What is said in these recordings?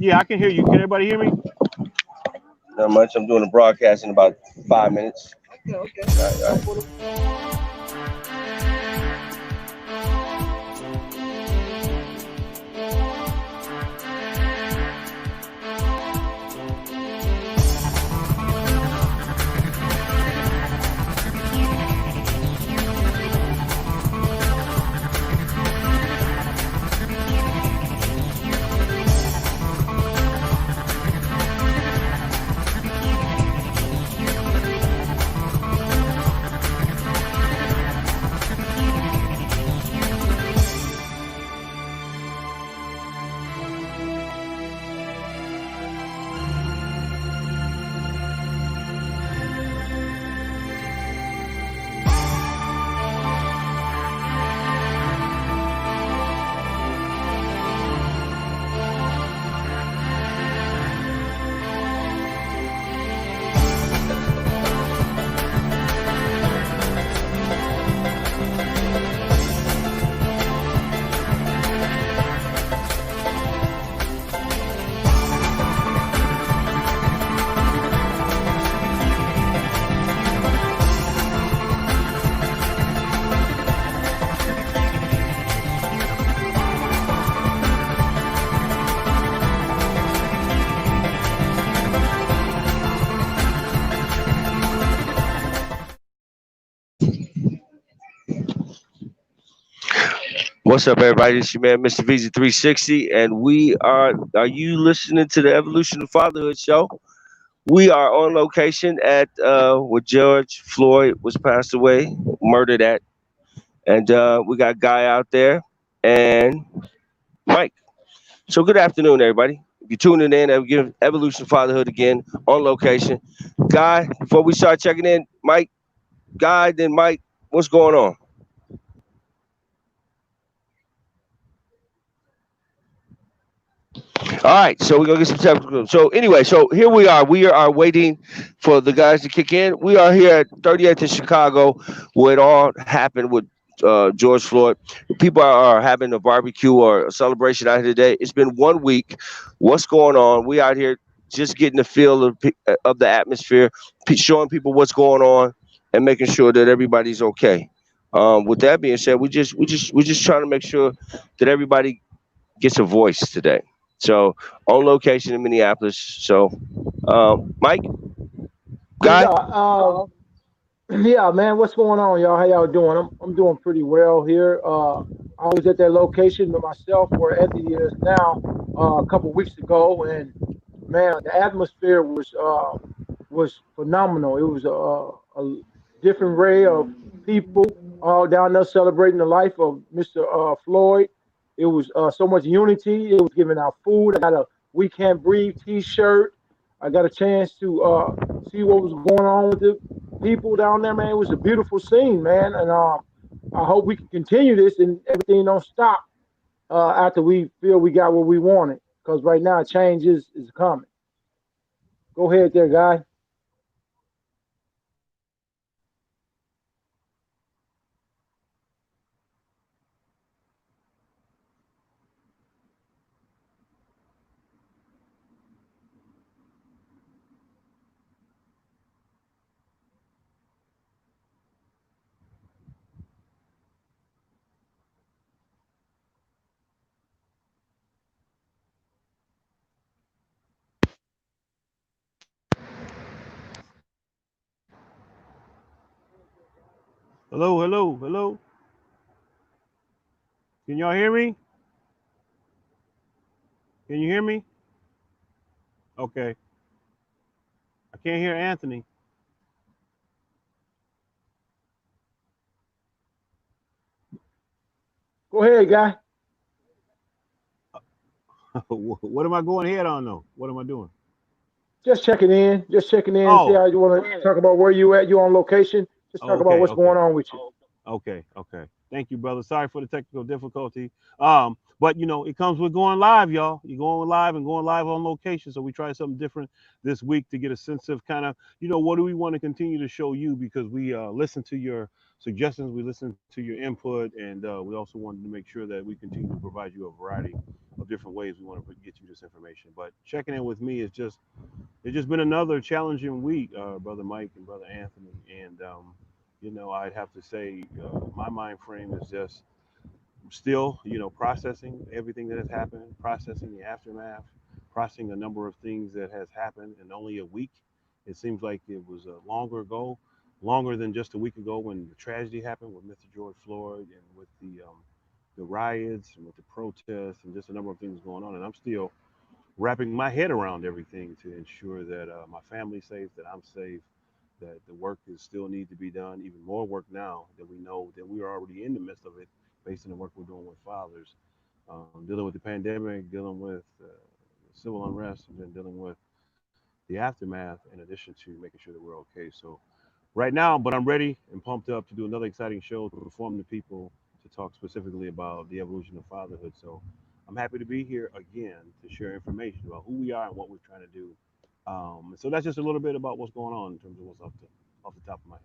Yeah, I can hear you. Can everybody hear me? Not much. I'm doing a broadcast in about 5 minutes. Okay. All right. What's up, everybody? It's your man, Mr. VZ360, and we are you listening to the Evolution of Fatherhood show? We are on location at where George Floyd was passed away, murdered at, and we got Guy out there and Mike. So good afternoon, everybody. If you're tuning in, we give Evolution of Fatherhood again on location. Guy, before we start checking in, Mike, Guy, then Mike, what's going on? All right, so we're gonna get some technical. So anyway, so here we are. We are waiting for the guys to kick in. We are here at 38th in Chicago, where it all happened with George Floyd. People are having a barbecue or a celebration out here today. It's been 1 week. What's going on? We out here just getting the feel of the atmosphere, showing people what's going on, and making sure that everybody's okay. With that being said, we're just trying to make sure that everybody gets a voice today. So on location in Minneapolis. So, Mike, Guy. Yeah, yeah, man. What's going on, y'all? How y'all doing? I'm doing pretty well here. I was at that location with myself where Anthony is now a couple weeks ago, and man, the atmosphere was phenomenal. It was a different array of people all down there celebrating the life of Mr. Floyd. It was so much unity. It was giving out food. I got a "We Can't Breathe" T-shirt. I got a chance to see what was going on with the people down there, man. It was a beautiful scene, man, and I hope we can continue this and everything don't stop after we feel we got what we wanted. Because right now, change is coming. Go ahead, there, guy. Hello, hello, hello. Can y'all hear me? Can you hear me? Okay. I can't hear Anthony. Go ahead, guy. What am I going ahead on though? What am I doing? Just checking in. Just checking in. See Oh, how you want to talk about where you at. You on location. Just oh, talk about okay, what's okay. going on with you. Okay, okay. Thank you, brother. Sorry for the technical difficulty. But it comes with going live, y'all. You're going live and going live on location. So we tried something different this week to get a sense of kind of, what do we want to continue to show you, because we listen to your suggestions, we listen to your input, and we also wanted to make sure that we continue to provide you a variety of different ways we want to get you this information. But checking in with me is just it's just been another challenging week, brother Mike and brother Anthony, and I'd have to say my mind frame is just still, processing everything that has happened, processing the aftermath, processing a number of things that has happened in only a week. It seems like it was longer ago, longer than just a week ago when the tragedy happened with Mr. George Floyd and with the riots and with the protests and just a number of things going on. And I'm still wrapping my head around everything to ensure that my family's safe, that I'm safe, that the work is still need to be done, even more work now that we know that we are already in the midst of it based on the work we're doing with fathers, dealing with the pandemic, dealing with civil unrest, and then dealing with the aftermath in addition to making sure that we're okay. So right now, but I'm ready and pumped up to do another exciting show to inform the people to talk specifically about the evolution of fatherhood. So I'm happy to be here again to share information about who we are and what we're trying to do. So that's just a little bit about what's going on in terms of what's off the top of my head.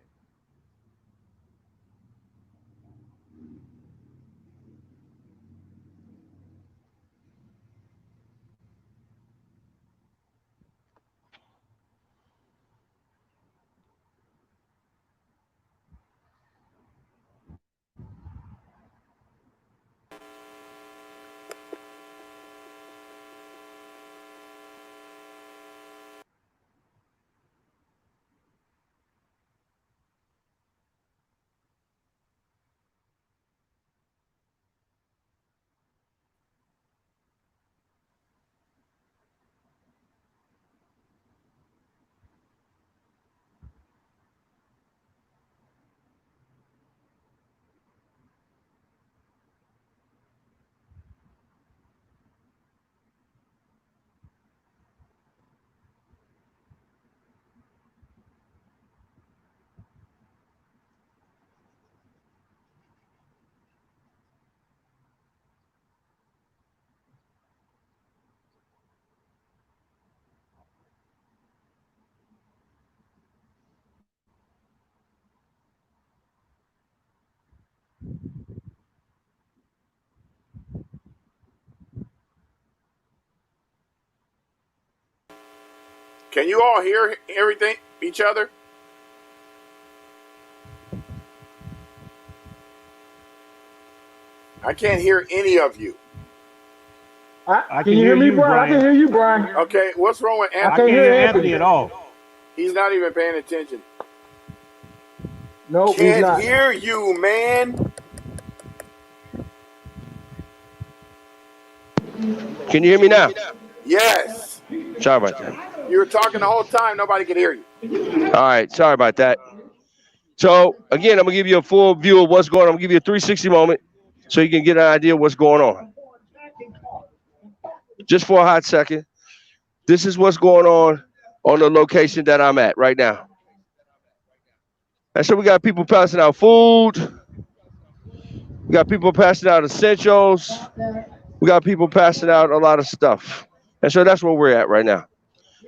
Can you all hear everything, each other? I can't hear any of you. I Can can you hear hear me, you, Brian? I can Brian. hear you, Brian. Okay, what's wrong with I I can't Anthony? can't hear hear Anthony Anthony. at all. He's not even paying attention. Nope, he's Can't not. hear you, man. Can you hear me now? Yes. Sorry about that. You were talking the whole time. Nobody could hear you. All right, sorry about that. So again, I'm gonna give you a full view of what's going on. I'm gonna give you a 360 moment so you can get an idea of what's going on. Just for a hot second, this is what's going on the location that I'm at right now. And so we got people passing out food. We got people passing out essentials. We got people passing out a lot of stuff. And so that's where we're at right now.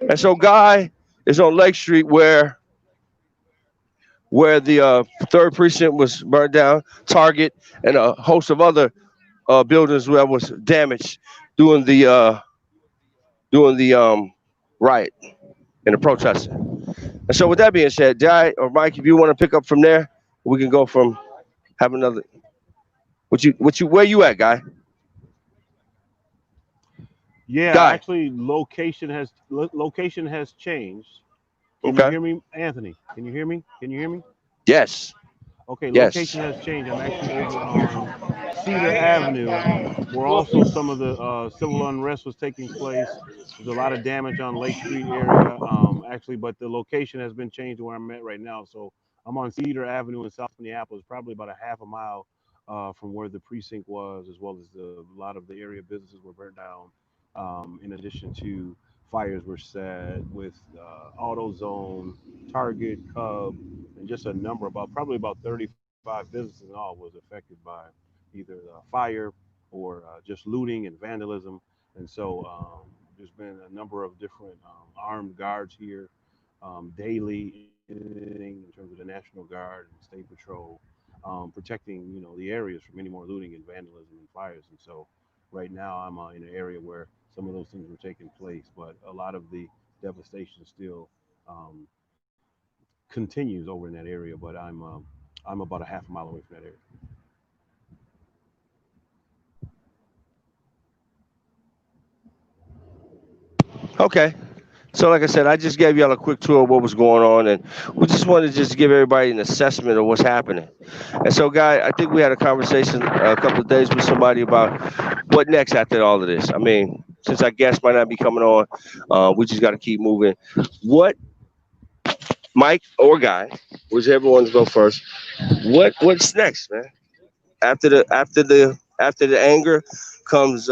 And so Guy is on Lake Street where the third precinct was burned down, Target, and a host of other buildings that was damaged during the riot and the protesting. And so with that being said, Guy or Mike, if you want to pick up from there, we can go from have another. Where you at, Guy? Yeah, Guy. actually, location has changed. Can you Okay. hear me, Anthony? Can you hear me? Can you hear me? Yes. Okay, Yes. location has changed. I'm actually over on Cedar Avenue, where also some of the civil unrest was taking place. There's a lot of damage on Lake Street area, actually, but the location has been changed to where I'm at right now. So I'm on Cedar Avenue in South Minneapolis, probably about a half a mile from where the precinct was, as well as a lot of the area businesses were burnt down. In addition to fires were set with AutoZone, Target, Cub, and just a number probably about 35 businesses in all was affected by either fire or just looting and vandalism. And so there's been a number of different armed guards here daily in terms of the National Guard and State Patrol protecting the areas from any more looting and vandalism and fires. And so right now I'm in an area where some of those things were taking place, but a lot of the devastation still um, continues over in that area. But I'm about a half a mile away from that area. Okay. So, like I said, I just gave y'all a quick tour of what was going on, and we just wanted to just give everybody an assessment of what's happening. And so, guy, I think we had a conversation a couple of days with somebody about what next after all of this. I mean, since our guest might not be coming on, we just got to keep moving. What, Mike or Guy, whichever one's go first? What's next, man? After the anger comes.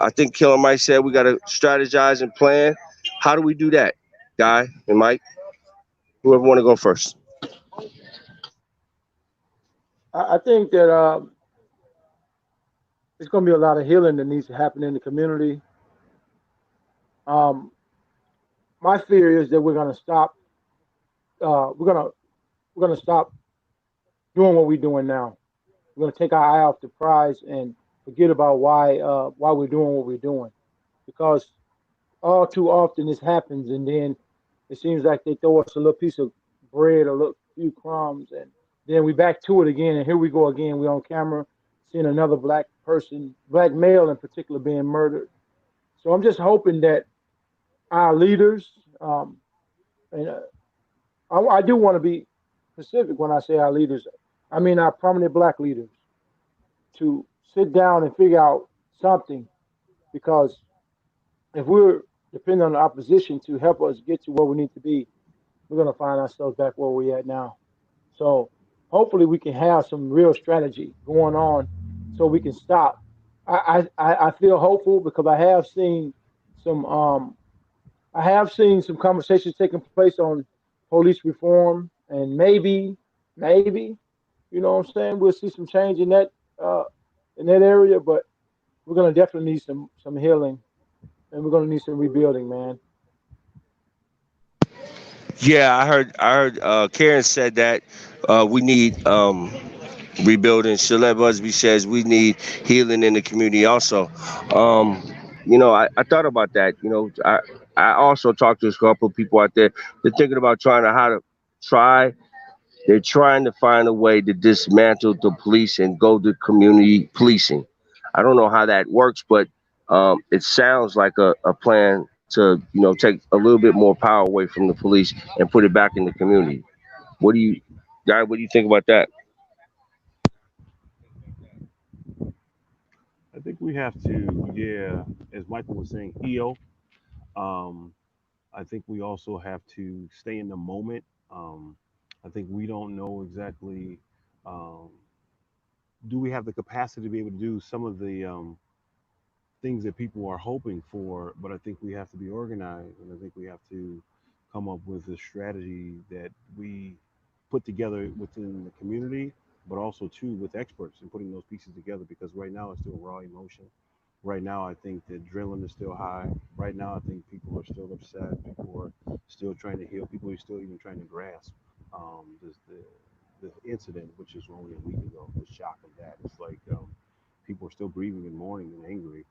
I think Killer Mike said we got to strategize and plan. How do we do that, Guy and Mike? Whoever want to go first. I think that there's going to be a lot of healing that needs to happen in the community. Um, my fear is that we're going to stop. We're going to stop doing what we're doing now. We're going to take our eye off the prize and forget about why we're doing what we're doing, because all too often this happens, and then it seems like they throw us a little piece of bread, a little few crumbs, and then we back to it again, and here we go again. We on camera seeing another black person, black male in particular, being murdered. So I'm just hoping that our leaders, and I do want to be specific when I say our leaders. I mean our prominent black leaders, to sit down and figure out something, because if we're depending on the opposition to help us get to where we need to be, we're going to find ourselves back where we're at now. So hopefully we can have some real strategy going on so we can stop. I feel hopeful because some I have seen some conversations taking place on police reform, and maybe you know what I'm saying, we'll see some change uh, in that area, but we're going to definitely need some healing, and we're going to need some rebuilding, man. Yeah, I heard. Karen said that we need rebuilding. Shalette Busby says we need healing in the community also. Um, I thought about that. I also talked to a couple of people out there. They're thinking about try they're trying to find a way to dismantle the police and go to community policing. I don't know how that works, but it sounds like a plan to take a little bit more power away from the police and put it back in the community. What do you, Guy? What do you think about that? I think we have to, yeah, as Michael was saying, heal. Um, I think we also have to stay in the moment. Um, I think we don't know exactly. Um, do we have the capacity to be able to do some of the things that people are hoping for? But I think we have to be organized, and I think we have to come up with a strategy that we put together within the community, but also too with experts and putting those pieces together. Because right now it's still raw emotion. Right now, I think the adrenaline is still high. Right now, I think people are still upset. People are still trying to heal. People are still even trying to grasp the incident, which is only a week ago. The shock of that. It's like people are still grieving and mourning and angry.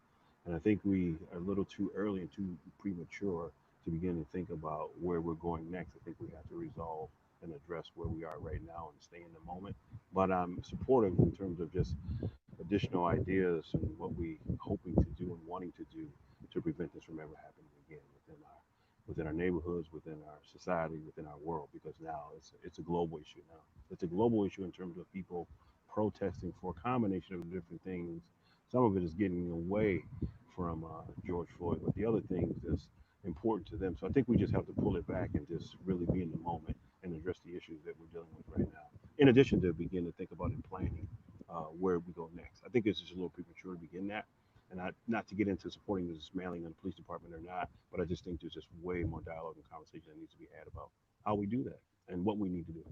And I think we are a little too early and too premature to begin to think about where we're going next. I think we have to resolve and address where we are right now and stay in the moment. But I'm supportive in terms of just additional ideas and what we hoping to do and wanting to do to prevent this from ever happening again within our neighborhoods, within our society, within our world. Because now it's a global issue now. It's a global issue in terms of people protesting for a combination of different things. Some of it is getting away from George Floyd, but the other things that's important to them. So I think we just have to pull it back and just really be in the moment and address the issues that we're dealing with right now. In addition to begin to think about and planning where we go next. I think it's just a little premature to begin that, and not to get into supporting the dismantling of the police department or not, but I just think there's just way more dialogue and conversation that needs to be had about how we do that and what we need to do.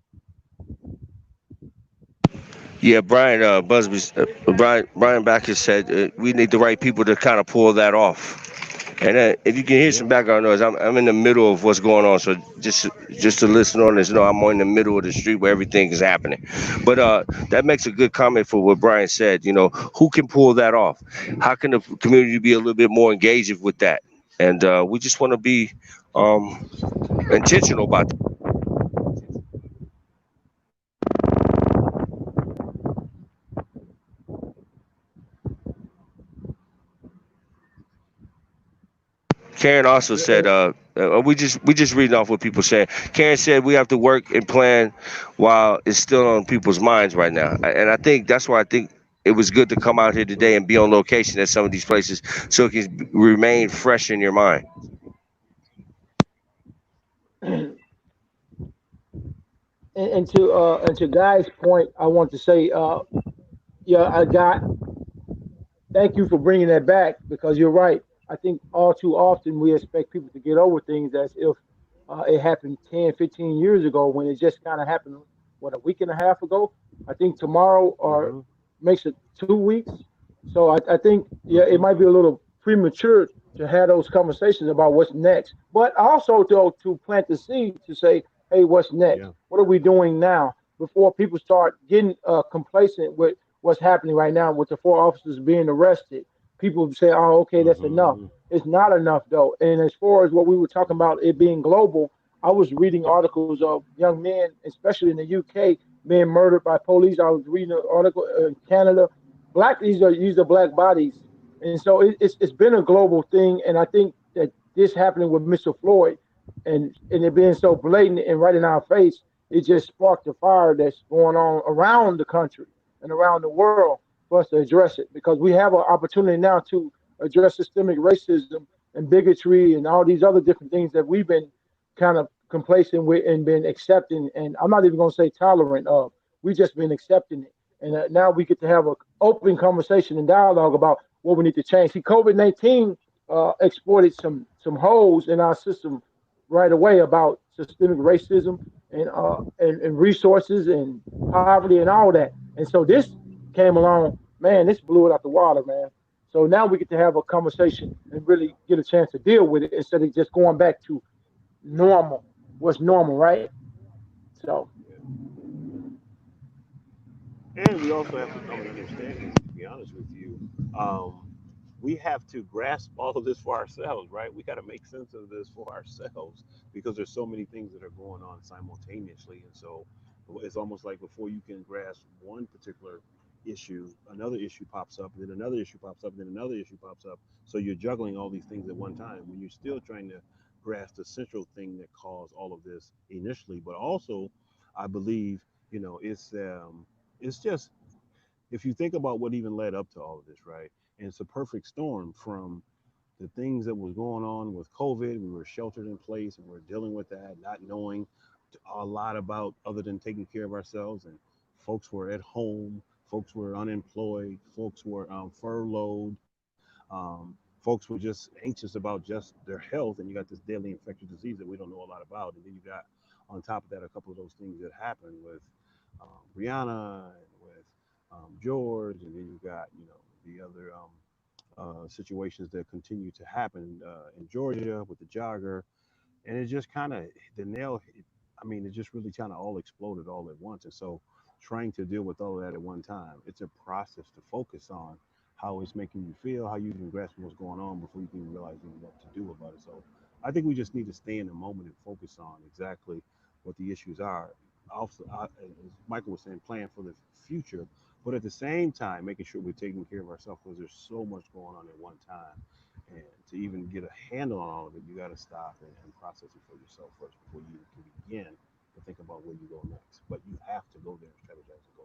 Yeah, Brian Backus said we need the right people to kind of pull that off. And if you can hear some Yeah. background noise, I'm in the middle of what's going on. So just to listen on this, know I'm in the middle of the street where everything is happening. But that makes a good comment for what Brian said. Who can pull that off? How can the community be a little bit more engaged with that? And we just want to be um, intentional about that. Karen also Yeah, said, we just reading off what people saying. Karen said we have to work and plan while it's still on people's minds right now, and I think that's why I think it was good to come out here today and be on location at some of these places so it can remain fresh in your mind. and to Guy's point, I want to say, yeah, I got thank you for bringing that back because you're right. I think all too often we expect people to get over things as if it happened 10, 15 years ago when it just kind of happened, what, a week and a half ago? I think tomorrow or Mhm. makes it 2 weeks. So I think, yeah, it Mhm. might be a little premature to have those conversations about what's next. But also to plant the seed to say, hey, what's next? Yeah. What are we doing now? Before people start getting complacent with what's happening right now with the four officers being arrested. People say, "Oh, okay, that's enough." Mhm. It's not enough though. And as far as what we were talking about, it being global, I was reading articles of young men, especially in the UK, being murdered by police. I was reading an article in Canada. These are black bodies, and so it's been a global thing. And I think that this happening with Mr. Floyd, and it being so blatant and right in our face, it just sparked a fire that's going on around the country and around the world for us to address it because we have an opportunity now to address systemic racism and bigotry and all these other different things that we've been kind of complacent with and been accepting. And I'm not even going to say tolerant of. We just been accepting it. And now we get to have an open conversation and dialogue about what we need to change. See, COVID-19 exploited some holes in our system right away about systemic racism and resources and poverty and all that. And so this came along, man, this blew it out the water, man. So now we get to have a conversation and really get a chance to deal with it instead of just going back to normal. What's normal, right? So And we also have to come and understanding, to be honest with you. Um, we have to grasp all of this for ourselves, right? We got to make sense of this for ourselves because there's so many things that are going on simultaneously. And so it's almost like before you can grasp one particular issue, another issue pops up, then another issue pops up, then another issue pops up. So you're juggling all these things at one time when you're still trying to grasp the central thing that caused all of this initially. But also, I believe, it's just if you think about what even led up to all of this, right? And it's a perfect storm from the things that was going on with COVID. We were sheltered in place and we're dealing with that, not knowing a lot about other than taking care of ourselves. And folks were at home, folks were unemployed, folks were furloughed, folks were just anxious about just their health. And you got this deadly infectious disease that we don't know a lot about. And then you got on top of that a couple of those things that happened with Brianna and with George, and then you got the other situations that continue to happen in Georgia with the jogger, and it just kind of the nail. I mean, it just really kind of all exploded all at once, and so trying to deal with all of that at one time, it's a process to focus on how it's making you feel, how you even grasp what's going on before you can realize even what to do about it. So I think we just need to stay in the moment and focus on exactly what the issues are. Also, as Michael was saying, plan for the future, but at the same time, making sure we're taking care of ourselves because there's so much going on at one time. And to even get a handle on all of it, you got to stop and process it for yourself first before you can begin to think about where you go next. But you have to go there and strategize and go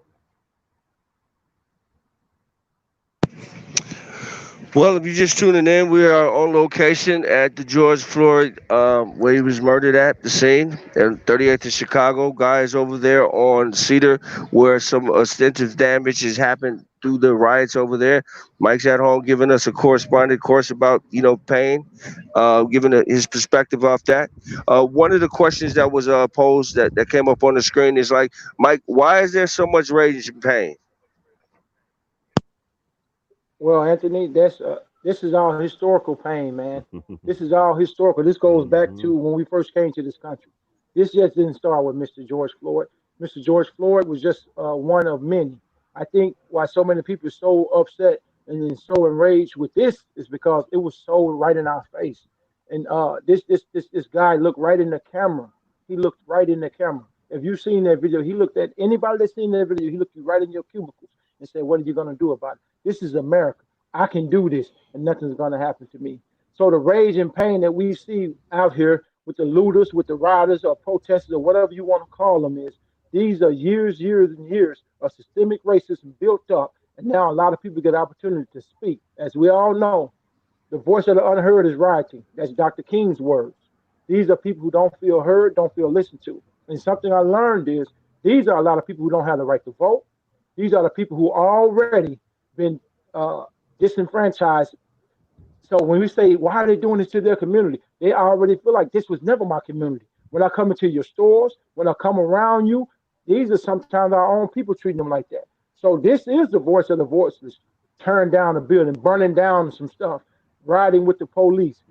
Well, if you're just tuning in, we are on location at the George Floyd, where he was murdered at the scene, and 38th in Chicago. Guys over there on Cedar, where some extensive damage has happened through the riots over there. Mike's at home giving us a correspondent course about pain, giving his perspective off that. One of the questions that was posed that came up on the screen is like, Mike, why is there so much rage and pain? well, Anthony, that's This is all historical pain, man. This is all historical. This goes back Hmm. to when we first came to this country. This just didn't start with Mr. George Floyd. Mr. George Floyd was just one of many. I think why so many people are so upset and then so enraged with this is because it was so right in our face. And this guy looked right in the camera. He looked right in the camera. If you've seen that video, he looked at anybody that's seen that video. He looked you right in your cubicles and said, "What are you gonna do about it? This is America. I can do this, and nothing's gonna happen to me." So the rage and pain that we see out here with the looters, with the rioters, or protesters, or whatever you want to call them, is these are years and years of systemic racism built up, and now a lot of people get opportunity to speak. As we all know, the voice of the unheard is rioting. That's Dr. King's words. These are people who don't feel heard, don't feel listened to. And something I learned is these are a lot of people who don't have the right to vote. These are the people who already been uh, disenfranchised. So when we say, why are they doing this to their community? They already feel like this was never my community. When I come into your stores, when I come around you, these are sometimes our own people treating them like that. So this is the voice of the voiceless. Tearing down a building, burning down some stuff, riding with the police.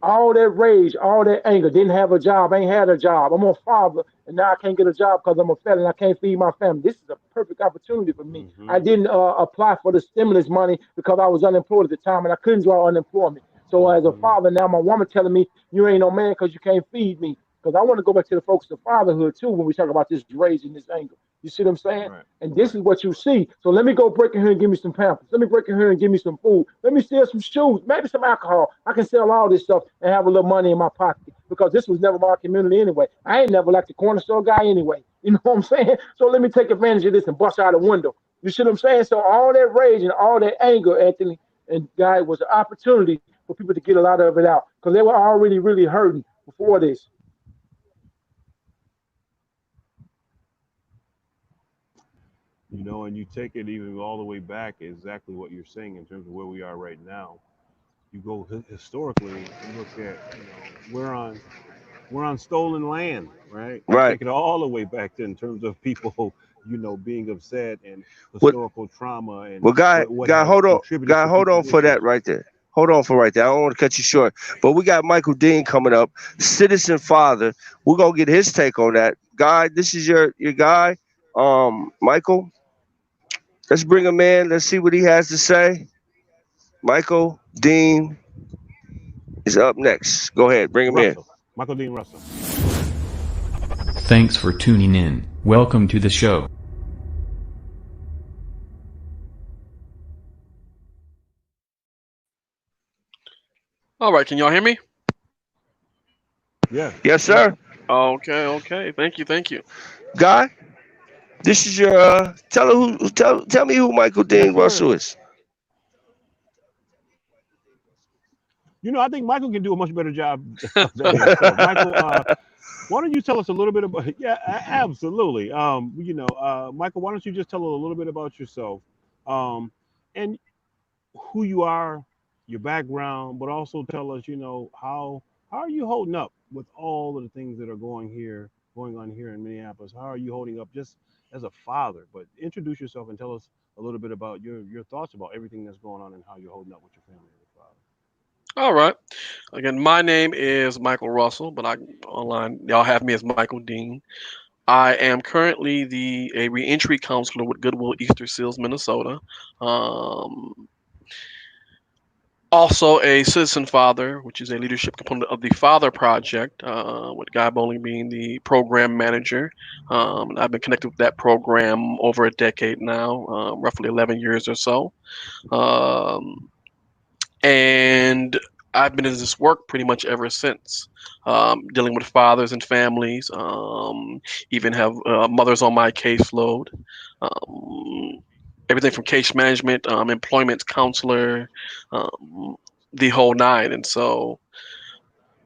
All that rage, all that anger, didn't have a job, ain't had a job. I'm a father, and now I can't get a job because I'm a felon. I can't feed my family. This is a perfect opportunity for me. I Hmm. didn't apply for the stimulus money because I was unemployed at the time, and I couldn't draw unemployment. So as a Hmm. father, now my woman telling me, you ain't no man because you can't feed me. Because I want to go back to the focus of fatherhood, too, when we talk about this rage and this anger. You see what I'm saying? Right. And this Right. is what you see. So let me go break in here and give me some pampers. Let me break in here and give me some food. Let me steal some shoes, maybe some alcohol. I can sell all this stuff and have a little money in my pocket because this was never my community anyway. I ain't never like the corner store guy anyway. You know what I'm saying? So let me take advantage of this and bust out a window. You see what I'm saying? So all that rage and all that anger, Anthony and Guy, was an opportunity for people to get a lot of it out because they were already really hurting before this. And you take it even all the way back, exactly what you're saying in terms of where we are right now. You go historically, you look at, we're on stolen land, right? You Right. take it all the way back to in terms of people, being upset and What? historical trauma and Well, what has contributed to hold on people's for that issues. right there. Hold on for right there. I don't want to cut you short, but we got Michael Dean coming up, citizen father. We're gonna get his take on that. Guy, this is your guy, Michael. Let's bring him in. Let's see what he has to say. Michael Dean is up next. Go ahead, bring him in. Russell, Michael Dean Russell. Thanks for tuning in. Welcome to the show. All right, can y'all hear me? Yeah. Yes, Yeah. sir. Okay, okay. Thank you, thank you. Guy, this is your. Tell me who Michael Yes, Dean sir. Russell is. I think Michael can do a much better job of that himself. Michael, why don't you tell us a little bit about? Yeah, absolutely. Michael, why don't you just tell us a little bit about yourself, um, and who you are, your background, but also tell us, how are you holding up with all of the things that are going on here in Minneapolis? How are you holding up just as a father? But introduce yourself and tell us a little bit about your thoughts about everything that's going on and how you're holding up with your family as a father. All right. Again, my name is Michael Russell, but I online y'all have me as Michael Dean. I am currently a reentry counselor with Goodwill Easter Seals, Minnesota. Um, Also a citizen father, which is a leadership component of the Father Project, with Guy Bowling being the program manager. And I've been connected with that program over a decade now, roughly 11 years or so. Um, and I've been in this work pretty much ever since, dealing with fathers and families. Even have mothers on my caseload. Um, Everything from case management, employment counselor, um, the whole nine. And so,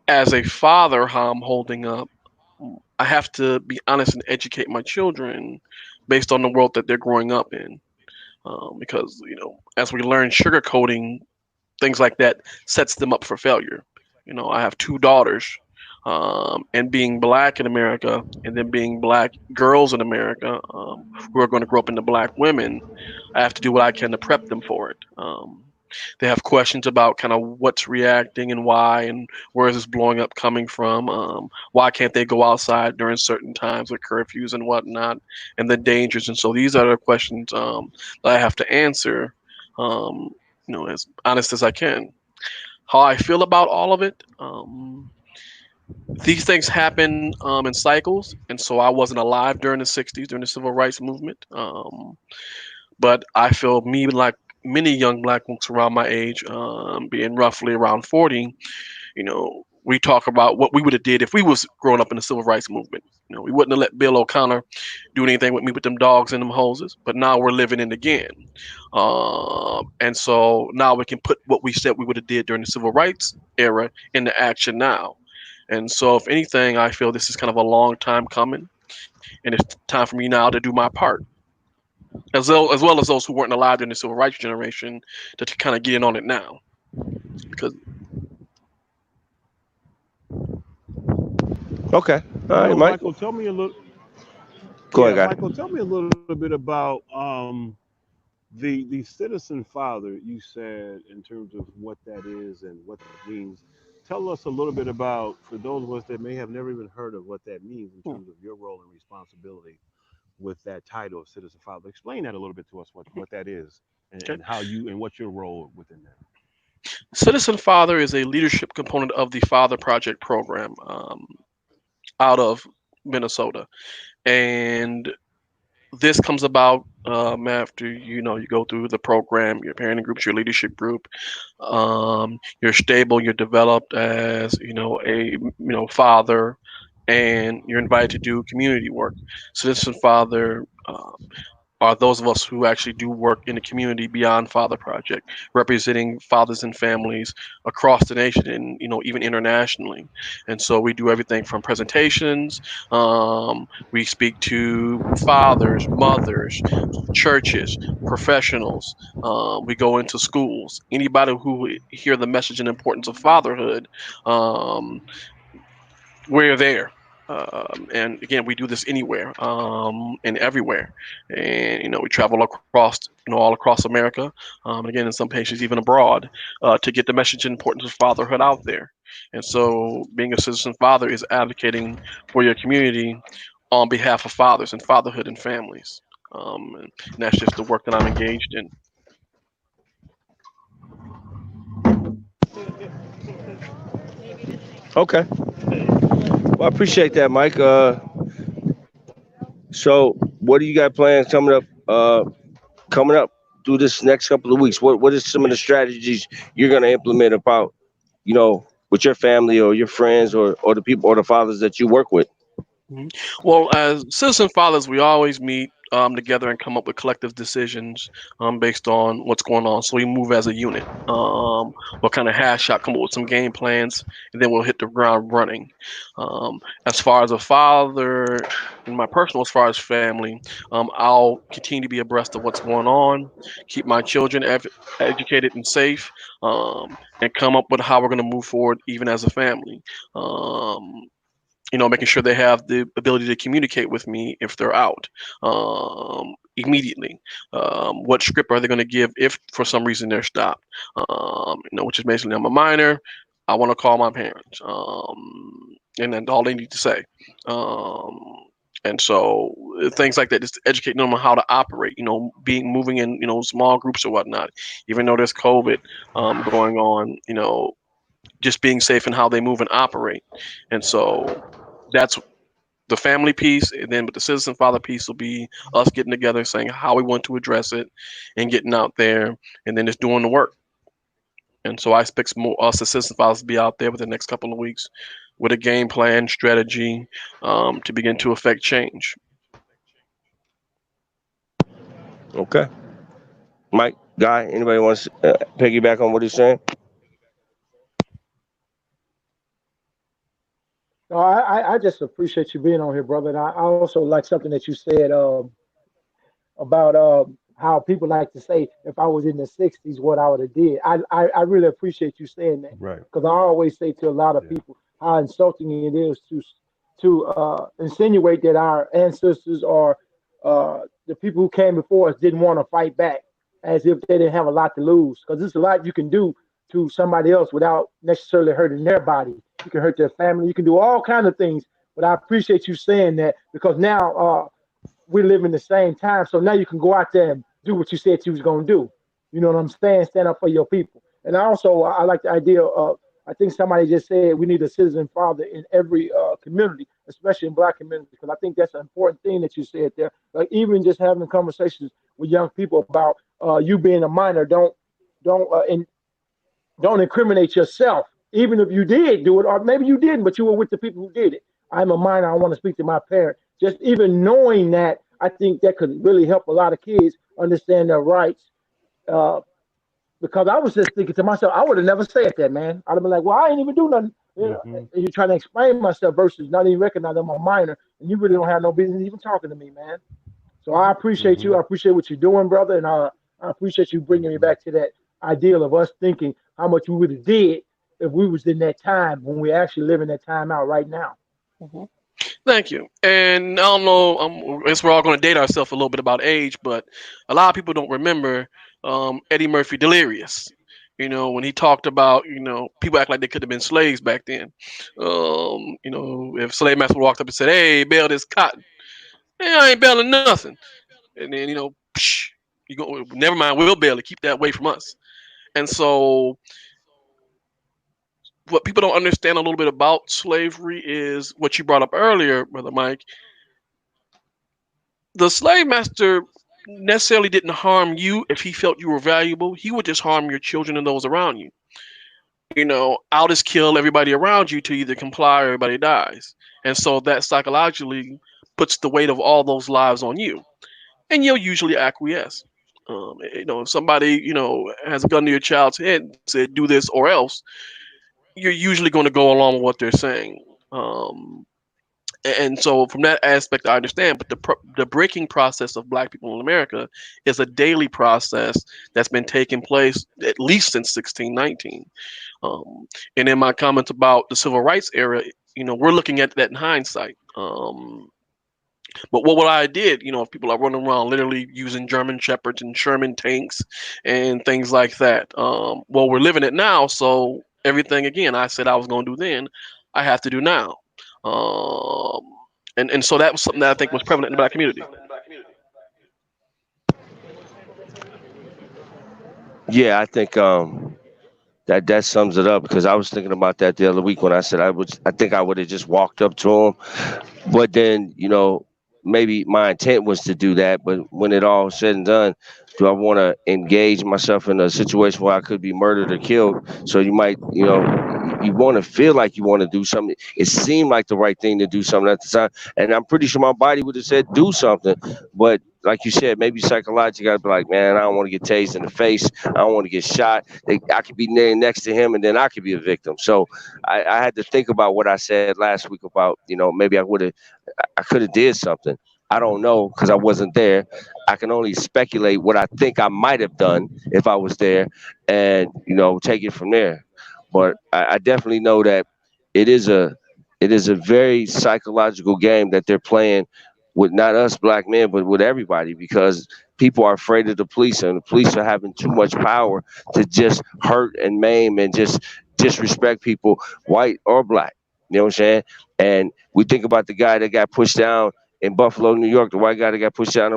as a father, how I'm holding up, I have to be honest and educate my children based on the world that they're growing up in. Because, as we learn, sugarcoating things like that sets them up for failure. I have two daughters, and being black in America, and then being black girls in America, who are going to grow up into black women, I have to do what I can to prep them for it. They have questions about kind of what's reacting and why, and where is this blowing up coming from. Why can't they go outside during certain times with curfews and whatnot, and the dangers. And so these are the questions that I have to answer, as honest as I can. How I feel about all of it. These things happen in cycles, and so I wasn't alive during the '60s, during the civil rights movement. But I feel me like many young black folks around my age, being roughly around 40, we talk about what we would have did if we was growing up in the civil rights movement. We wouldn't have let Bill O'Connor do anything with me with them dogs and them hoses, but now we're living it again. And so now we can put what we said we would have did during the civil rights era into action now. And so if anything, I feel this is kind of a long time coming, and it's time for me now to do my part, as well as those who weren't alive in the civil rights generation, to kind of get in on it now. Because Okay. All right, Mike. Michael, tell me a little. Go Yeah, ahead, guy. Michael, tell me a little bit about the citizen father. You said in terms of what that is and what that means. Tell us a little bit about, for those of us that may have never even heard of what that means in terms of your role and responsibility with that title of citizen father. Explain that a little bit to us, what that is, okay. and how you and what's your role within that. Citizen Father is a leadership component of the Father Project program, out of Minnesota, and this comes about after you go through the program, your parenting groups, your leadership group. You're stable, you're developed as father, and you're invited to do community work. Citizen Father are those of us who actually do work in the community beyond Father Project, representing fathers and families across the nation and even internationally. And so we do everything from presentations. We speak to fathers, mothers, churches, professionals. We go into schools. Anybody who hear the message and importance of fatherhood, um, we're there. And again, we do this anywhere and everywhere. And, we travel across, all across America. And again, in some cases, even abroad, to get the message and importance of fatherhood out there. And so being a citizen father is advocating for your community on behalf of fathers and fatherhood and families. And that's just the work that I'm engaged in. Okay. Well, I appreciate that, Mike. So what do you got plans coming up? Coming up through this next couple of weeks. What is some of the strategies you're going to implement about, with your family or your friends or the people or the fathers that you work with? Mhm. Well, as citizen fathers, we always meet together and come up with collective decisions based on what's going on. So we move as a unit. We'll kind of hash out, come up with some game plans, and then we'll hit the ground running. As far as a father, in my personal, as far as family, I'll continue to be abreast of what's going on, keep my children educated and safe, and come up with how we're going to move forward, even as a family. Um, making sure they have the ability to communicate with me if they're out immediately. What script are they going to give if for some reason they're stopped? Which is basically, I'm a minor. I want to call my parents, and then all they need to say. Um, and so things like that, just educating them on how to operate. Being moving in small groups or whatnot. Even though there's COVID going on, just being safe in how they move and operate. And so that's the family piece, and then with the citizen father piece will be us getting together, saying how we want to address it, and getting out there, and then just doing the work. And so I expect more us as citizen fathers to be out there within the next couple of weeks with a game plan, strategy, to begin to affect change. Okay. Mike, Guy, anybody wants to piggyback on what he's saying? No, I just appreciate you being on here, brother. And I also like something that you said about how people like to say if I was in the '60s, what I would have did. I really appreciate you saying that Right. because I always say to a lot of Yeah. people how insulting it is to insinuate that our ancestors or the people who came before us didn't want to fight back as if they didn't have a lot to lose. Because there's a lot you can do to somebody else without necessarily hurting their body. You can hurt their family. You can do all kinds of things. But I appreciate you saying that because now we live in the same time. So now you can go out there and do what you said you was gonna do. You know what I'm saying? Stand up for your people. And also, I like the idea of. I think somebody just said we need a citizen father in every community, especially in Black communities, because I think that's an important thing that you said there. Like even just having conversations with young people about you being a minor, don't don't incriminate yourself, even if you did do it, or maybe you didn't, but you were with the people who did it. I'm a minor. I want to speak to my parent. Just even knowing that, I think that could really help a lot of kids understand their rights. Uh, because I was just thinking to myself, I would have never said that, man. I'd have been like, well, I ain't even do nothing. You know, Hmm. and you're trying to explain myself versus not even recognize I'm a minor, and you really don't have no business even talking to me, man. So I appreciate Hmm. you. I appreciate what you're doing, brother, and I appreciate you bringing me Hmm. back to that ideal of us thinking how much we would have did if we was in that time when we actually living that time out right now. Mhm. Thank you. And I don't know, I guess we're all going to date ourselves a little bit about age, but a lot of people don't remember Eddie Murphy Delirious. When he talked about, people act like they could have been slaves back then. If slave master walked up and said, "Hey, bail this cotton," hey, I ain't bailing nothing. And then, psh, you go, never mind, we'll bail it. Keep that away from us. And so, what people don't understand a little bit about slavery is what you brought up earlier, Brother Mike. The slave master necessarily didn't harm you if he felt you were valuable. He would just harm your children and those around you. I'll just kill everybody around you to either comply or everybody dies. And so that psychologically puts the weight of all those lives on you. And you'll usually acquiesce. If somebody, has a gun to your child's head and said, do this or else, you're usually going to go along with what they're saying. And so from that aspect I understand, but the breaking process of Black people in America is a daily process that's been taking place at least since 1619. And in my comments about the civil rights era, we're looking at that in hindsight. But what I did, if people are running around literally using German Shepherds and Sherman tanks and things like that, well, we're living it now. So everything again I said I was going to do then, I have to do now. Um, and so that was something that I think was prevalent in the Black community. Yeah, I think that sums it up because I was thinking about that the other week when I said I think I would have just walked up to him, but then maybe my intent was to do that, but when it all said and done, do I want to engage myself in a situation where I could be murdered or killed? So you might, you want to feel like you want to do something. It seemed like the right thing to do something at the time, and I'm pretty sure my body would have said do something, but like you said, maybe psychologically, I'd be like, man, I don't want to get tased in the face. I don't want to get shot. I could be next to him, and then I could be a victim. So I had to think about what I said last week about, maybe I could have did something. I don't know because I wasn't there. I can only speculate what I think I might have done if I was there, and take it from there. But I definitely know that it is a it is a very psychological game that they're playing with not us Black men, but with everybody because people are afraid of the police, and the police are having too much power to just hurt and maim and just disrespect people, white or Black. You know what I'm saying? And we think about the guy that got pushed down in Buffalo, New York, the white guy that got pushed down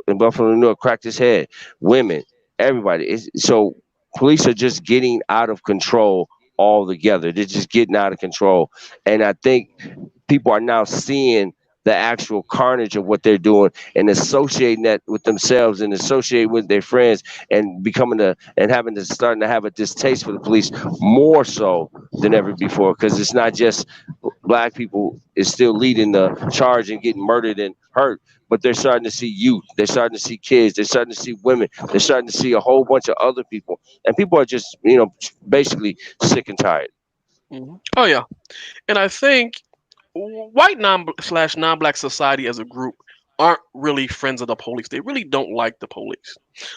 in Buffalo, New York, cracked his head. Women, everybody. So police are just getting out of control altogether. They're just getting out of control. And I think people are now seeing the actual carnage of what they're doing and associating that with themselves and associating with their friends and having to starting to have a distaste for the police more so than ever before because it's not just Black people is still leading the charge and getting murdered and hurt, but they're starting to see youth, they're starting to see kids, they're starting to see women, they're starting to see a whole bunch of other people, and people are just basically sick and tired. Oh yeah, and I think white non/non-black society as a group aren't really friends of the police. They really don't like the police,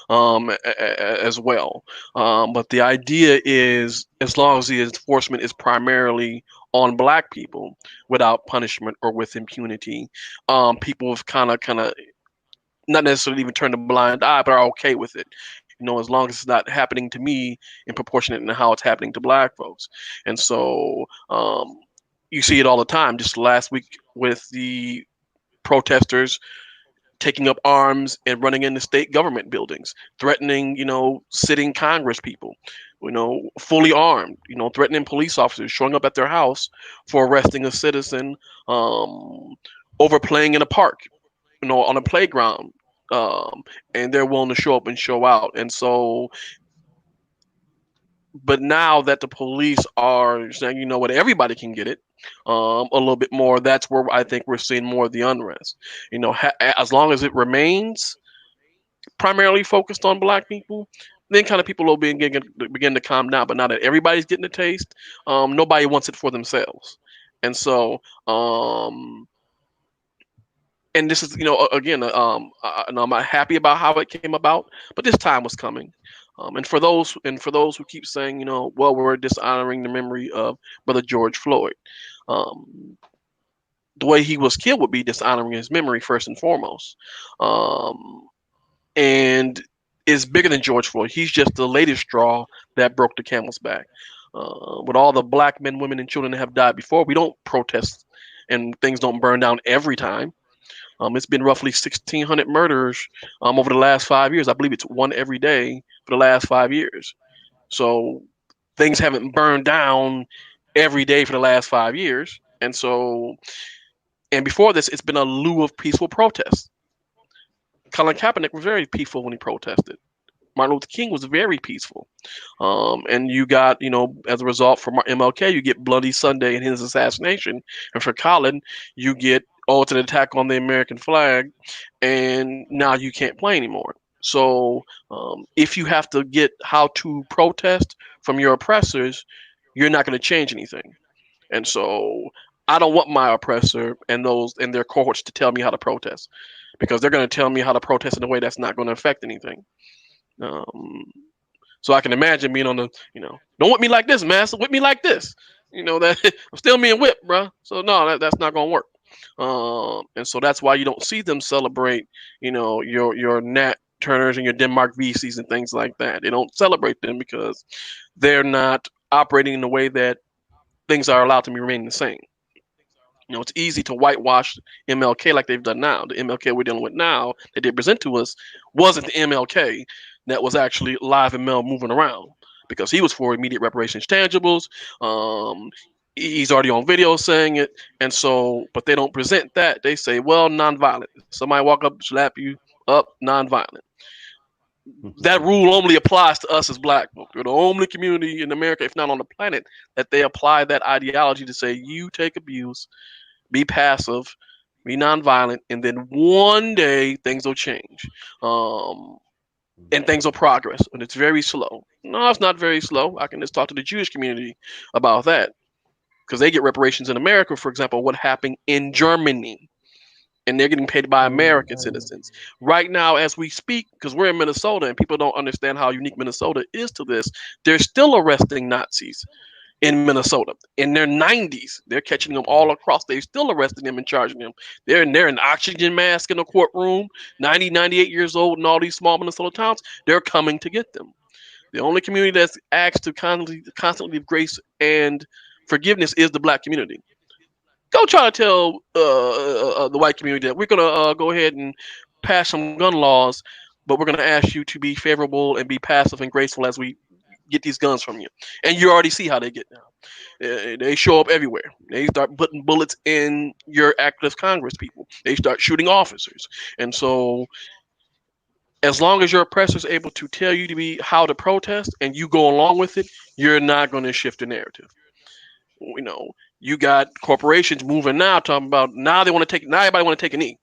as well. But the idea is, as long as the enforcement is primarily on black people without punishment or with impunity, people have kind of not necessarily even turned a blind eye, but are okay with it. as long as it's not happening to me in proportionate to how it's happening to black folks. And so you see it all the time. Just last week with the protesters taking up arms and running into state government buildings, threatening, sitting Congress people, fully armed, threatening police officers, showing up at their house for arresting a citizen, um, overplaying in a park, on a playground, um, and they're willing to show up and show out. And so, but now that the police are saying, what, everybody can get it, a little bit more, that's where I think we're seeing more of the unrest. As long as it remains primarily focused on black people, then kind of people will begin to calm down. But now that everybody's getting a taste, nobody wants it for themselves. And so, and this is, again, and I'm not happy about how it came about, but this time was coming. And for those who keep saying, well, we're dishonoring the memory of Brother George Floyd, um, the way he was killed would be dishonoring his memory first and foremost. And is bigger than George Floyd. He's just the latest straw that broke the camel's back. With all the black men, women, and children that have died before, we don't protest and things don't burn down every time. It's been roughly 1,600 murders over the last 5 years. I believe it's one every day for the last 5 years. So things haven't burned down every day for the last 5 years. And so, and before this, it's been a lieu of peaceful protest. Colin Kaepernick was very peaceful when he protested. Martin Luther King was very peaceful. And you got, as a result for MLK, you get Bloody Sunday and his assassination. And for Colin, you get, oh, it's an attack on the American flag. And now you can't play anymore. So if you have to get how to protest from your oppressors, you're not going to change anything. And so I don't want my oppressor and those and their cohorts to tell me how to protest, because they're going to tell me how to protest in a way that's not going to affect anything. Um, so I can imagine being on the, don't whip me like this, master, whip me like this. That I'm still being whipped, bro. So no, that's not gonna work. And so that's why you don't see them celebrate, your Nat Turners and your Denmark VCs and things like that. They don't celebrate them because they're not operating in the way that things are allowed to remain the same. It's easy to whitewash MLK like they've done now. The MLK we're dealing with now that they present to us wasn't the MLK that was actually live and Mel moving around, because he was for immediate reparations tangibles. He's already on video saying it. And so, but they don't present that. They say, well, nonviolent. Somebody walk up, slap you up, nonviolent. That rule only applies to us as black folks. We're the only community in America, if not on the planet, that they apply that ideology to say, you take abuse, be passive, be nonviolent, and then one day things will change. And things will progress, and it's very slow. No, it's not very slow. I can just talk to the Jewish community about that, because they get reparations in America. For example, what happened in Germany, and they're getting paid by American citizens. Right now, as we speak, because we're in Minnesota and people don't understand how unique Minnesota is to this, they're still arresting Nazis in Minnesota in their 90s. They're catching them all across. They're still arresting them and charging them. They're in oxygen mask in a courtroom, 90, 98 years old in all these small Minnesota towns. They're coming to get them. The only community that's asked to constantly give grace and forgiveness is the black community. Go try to tell the white community that we're going to go ahead and pass some gun laws, but we're going to ask you to be favorable and be passive and graceful as we get these guns from you. And you already see how they get now. They show up everywhere. They start putting bullets in your active Congress people. They start shooting officers. And so as long as your oppressor is able to tell you to be how to protest and you go along with it, you're not going to shift the narrative. You got corporations moving now, talking about now everybody want to take a knee.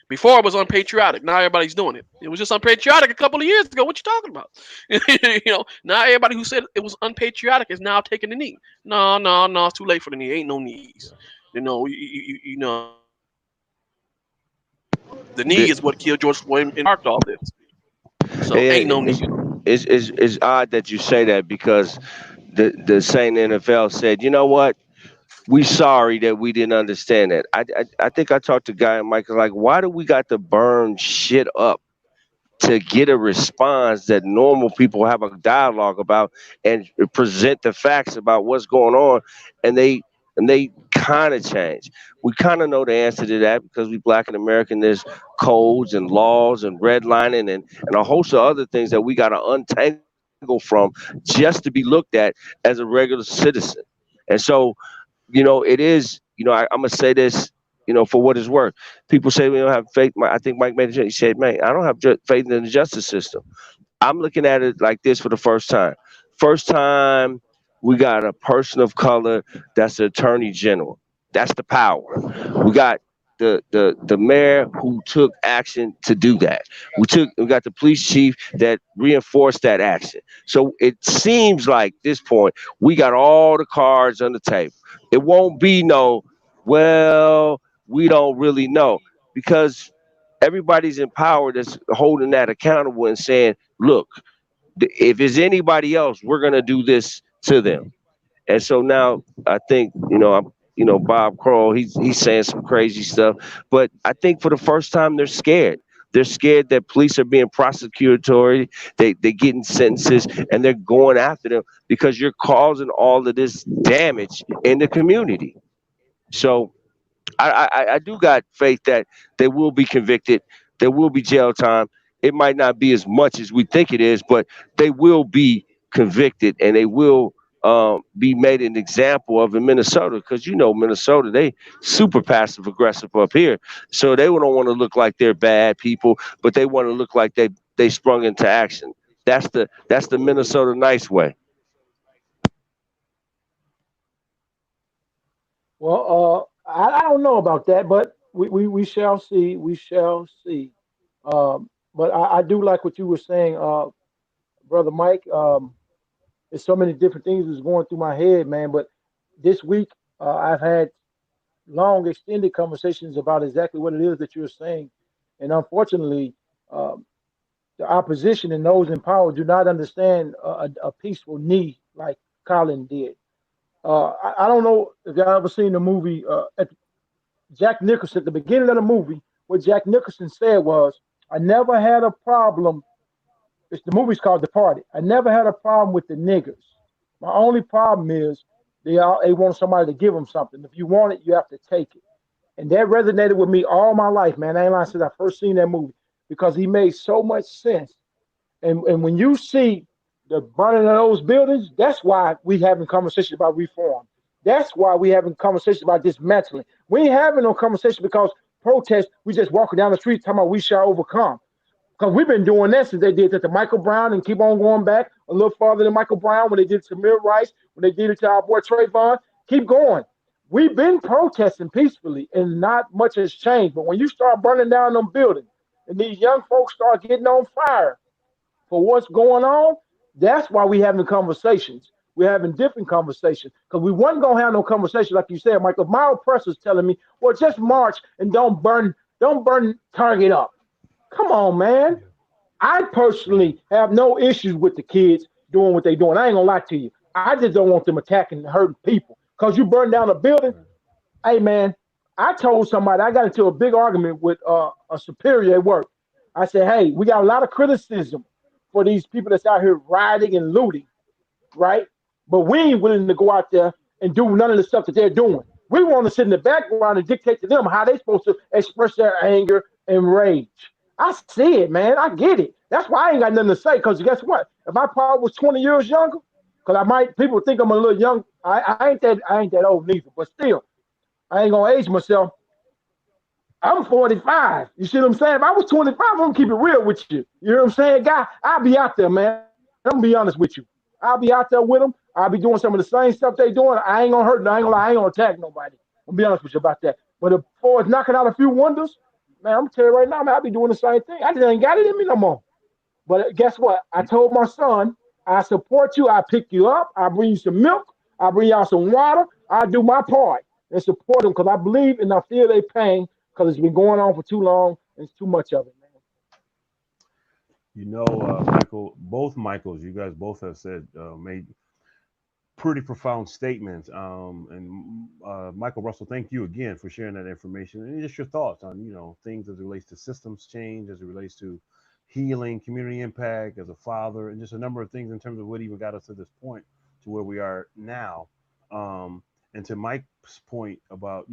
Before it was unpatriotic. Now everybody's doing it. It was just unpatriotic a couple of years ago. What you talking about? Now everybody who said it was unpatriotic is now taking the knee. No, it's too late for the knee. Ain't no knees. The knee The, is what killed George Floyd and marked all this. So ain't no knee. it's odd that you say that, because the same NFL said, you know what? We sorry that we didn't understand that. I think I talked to Guy and Mike, like, why do we got to burn shit up to get a response that normal people have a dialogue about and present the facts about what's going on, and they kind of change. We kind of know the answer to that because we black and American. There's codes and laws and redlining and a host of other things that we got to untangle from just to be looked at as a regular citizen. And so, it is, I'm gonna say this, for what it's worth. People say we don't have faith. I think Mike made it. He said, "Man, I don't have faith in the justice system." I'm looking at it like this for the first time. First time we got a person of color that's the attorney general. That's the power. We got the mayor who took action to do that. We got the police chief that reinforced that action. So it seems like this point we got all the cards on the table. It won't be no, well, we don't really know, because everybody's in power that's holding that accountable and saying, look, if it's anybody else, we're gonna do this to them. And so now I think, Bob Kroll, he's saying some crazy stuff, but I think for the first time they're scared. They're scared that police are being prosecutory. They're getting sentences and they're going after them because you're causing all of this damage in the community. So I do got faith that they will be convicted. There will be jail time. It might not be as much as we think it is, but they will be convicted and they will be made an example of in Minnesota, because Minnesota, they super passive aggressive up here, so they don't want to look like they're bad people, but they want to look like they sprung into action. That's the Minnesota nice way. Well, I don't know about that, but we shall see. We shall see. But I do like what you were saying, brother Mike. There's so many different things that's going through my head, man. But this week, I've had long, extended conversations about exactly what it is that you're saying, and unfortunately, um, the opposition and those in power do not understand a peaceful need like Colin did. I don't know if y'all ever seen the movie Jack Nicholson. At the beginning of the movie, what Jack Nicholson said was, "I never had a problem." The movie's called Departed. I never had a problem with the niggers. My only problem is they want somebody to give them something. If you want it, you have to take it. And that resonated with me all my life, man. I ain't lying, since I first seen that movie, because he made so much sense. And when you see the burning of those buildings, that's why we having conversations about reform. That's why we having conversations about dismantling. We ain't having no conversation because protest. We just walking down the street talking about we shall overcome. Because we've been doing that since they did that to Michael Brown, and keep on going back a little farther than Michael Brown when they did to Samir Rice, when they did it to our boy Trayvon. Keep going. We've been protesting peacefully and not much has changed. But when you start burning down them buildings and these young folks start getting on fire for what's going on, that's why we having conversations. We're having different conversations because we wasn't gonna have no conversation like you said, Michael. My oppressor's telling me, well, just march and don't burn Target up. Come on, man. I personally have no issues with the kids doing what they're doing. I ain't gonna lie to you. I just don't want them attacking and hurting people. Cause you burn down a building. Hey, man, I told somebody I got into a big argument with a superior at work. I said, hey, we got a lot of criticism for these people that's out here rioting and looting, right? But we ain't willing to go out there and do none of the stuff that they're doing. We want to sit in the background and dictate to them how they're supposed to express their anger and rage. I see it, man. I get it. That's why I ain't got nothing to say. Because guess what? If my partner was 20 years younger, because I might people think I'm a little young. I ain't that old neither. But still, I ain't gonna age myself. I'm 45. You see what I'm saying? If I was 25, I'm gonna keep it real with you. You know what I'm saying, guy? I'll be out there, man. I'm gonna be honest with you. I'll be out there with them. I'll be doing some of the same stuff they doing. I ain't gonna hurt. I ain't gonna lie. I ain't gonna attack nobody. I'm gonna be honest with you about that. But as far as knocking out a few windows, man, I'm gonna tell you right now, man, I'll be doing the same thing. I just ain't got it in me no more. But guess what? I told my son, I support you. I pick you up. I bring you some milk. I bring y'all some water. I do my part and support them because I believe and I feel their pain because it's been going on for too long and it's too much of it, man. Michael, both Michaels, you guys both have said, made pretty profound statements. And Michael Russell, thank you again for sharing that information and just your thoughts on, things as it relates to systems change, as it relates to, healing, community impact, as a father, and just a number of things in terms of what even got us to this point, to where we are now. Um, and to Mike's point about,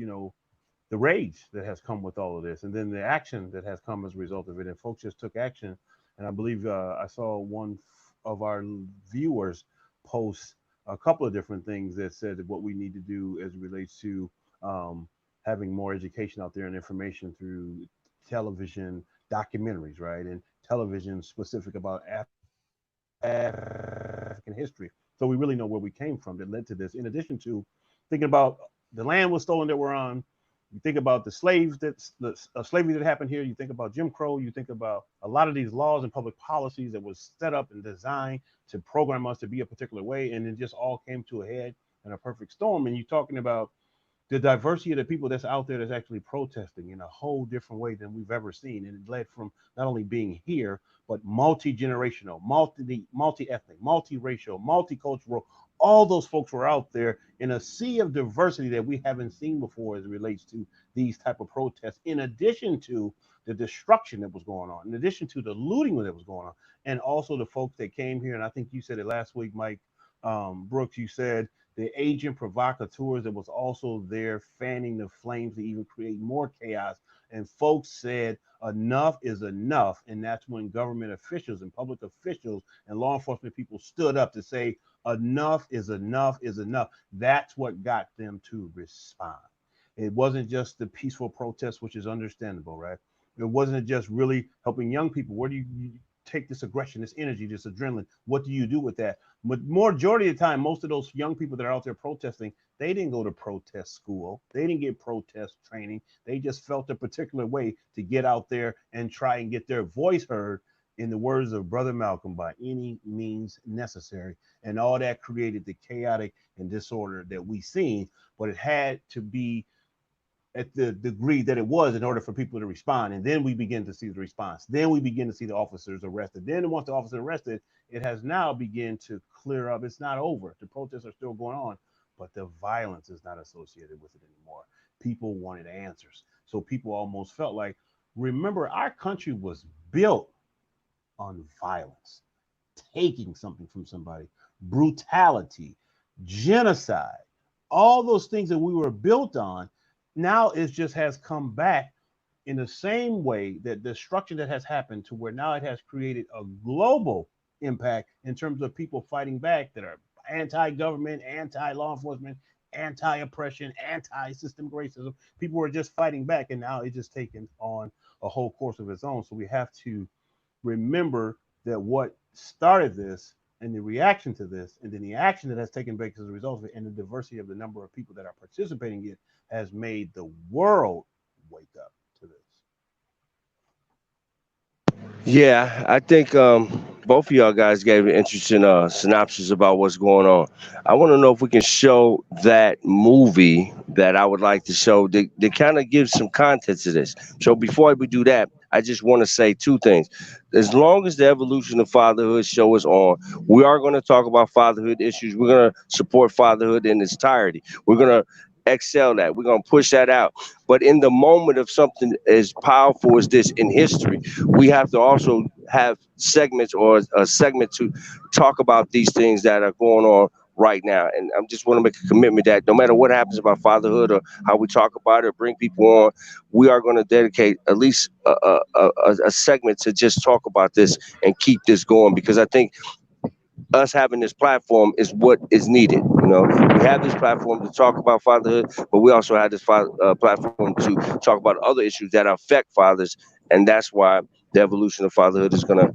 the rage that has come with all of this, and then the action that has come as a result of it. And folks just took action. And I believe I saw one of our viewers post a couple of different things that said that what we need to do as it relates to um, having more education out there and information through television documentaries, right? And television specific about African history. So we really know where we came from that led to this. In addition to thinking about the land was stolen that we're on, you think about the slaves the slavery that happened here. You think about Jim Crow. You think about a lot of these laws and public policies that was set up and designed to program us to be a particular way, and it just all came to a head in a perfect storm. And you're talking about the diversity of the people that's out there that's actually protesting in a whole different way than we've ever seen. And it led from not only being here, but multi-generational, multi-ethnic, multiracial, multicultural. All those folks were out there in a sea of diversity that we haven't seen before as it relates to these type of protests, in addition to the destruction that was going on, in addition to the looting that was going on, and also the folks that came here. And I think you said it last week, Mike Brooks, you said the agent provocateurs that was also there fanning the flames to even create more chaos. And folks said enough is enough. And that's when government officials and public officials and law enforcement people stood up to say enough is enough is enough. That's what got them to respond. It wasn't just the peaceful protest, which is understandable, right? It wasn't just really helping young people. Where do you take this aggression, this energy, this adrenaline? What do you do with that? But majority of the time, most of those young people that are out there protesting, they didn't go to protest school. They didn't get protest training. They just felt a particular way to get out there and try and get their voice heard, in the words of Brother Malcolm, by any means necessary. And all that created the chaotic and disorder that we seen. But it had to be at the degree that it was in order for people to respond. And then we begin to see the response. Then we begin to see the officers arrested. Then once the officers arrested, it has now begun to clear up. It's not over. The protests are still going on, but the violence is not associated with it anymore. People wanted answers. So people almost felt like, remember, our country was built on violence, taking something from somebody, brutality, genocide, all those things that we were built on. Now it just has come back in the same way that destruction that has happened, to where now it has created a global impact in terms of people fighting back that are anti-government, anti-law enforcement, anti-oppression, anti-systemic racism. People were just fighting back, and now it's just taken on a whole course of its own. So we have to remember that what started this, and the reaction to this, and then the action that has taken place as a result of it, and the diversity of the number of people that are participating in it, has made the world wake up to this. Yeah, I think both of y'all guys gave an interesting synopsis about what's going on. I want to know if we can show that movie that I would like to show that kind of gives some context to this. So before we do that, I just want to say two things. As long as the evolution of fatherhood show is on, we are going to talk about fatherhood issues. We're going to support fatherhood in its entirety. We're going to excel that. We're going to push that out. But in the moment of something as powerful as this in history, we have to also have segments, or a segment, to talk about these things that are going on right now. And I just want to make a commitment that no matter what happens about fatherhood, or how we talk about it, or bring people on, we are going to dedicate at least a segment to just talk about this and keep this going, because I think us having this platform is what is needed. We have this platform to talk about fatherhood, but we also have this platform to talk about other issues that affect fathers, and that's why the evolution of fatherhood is going to,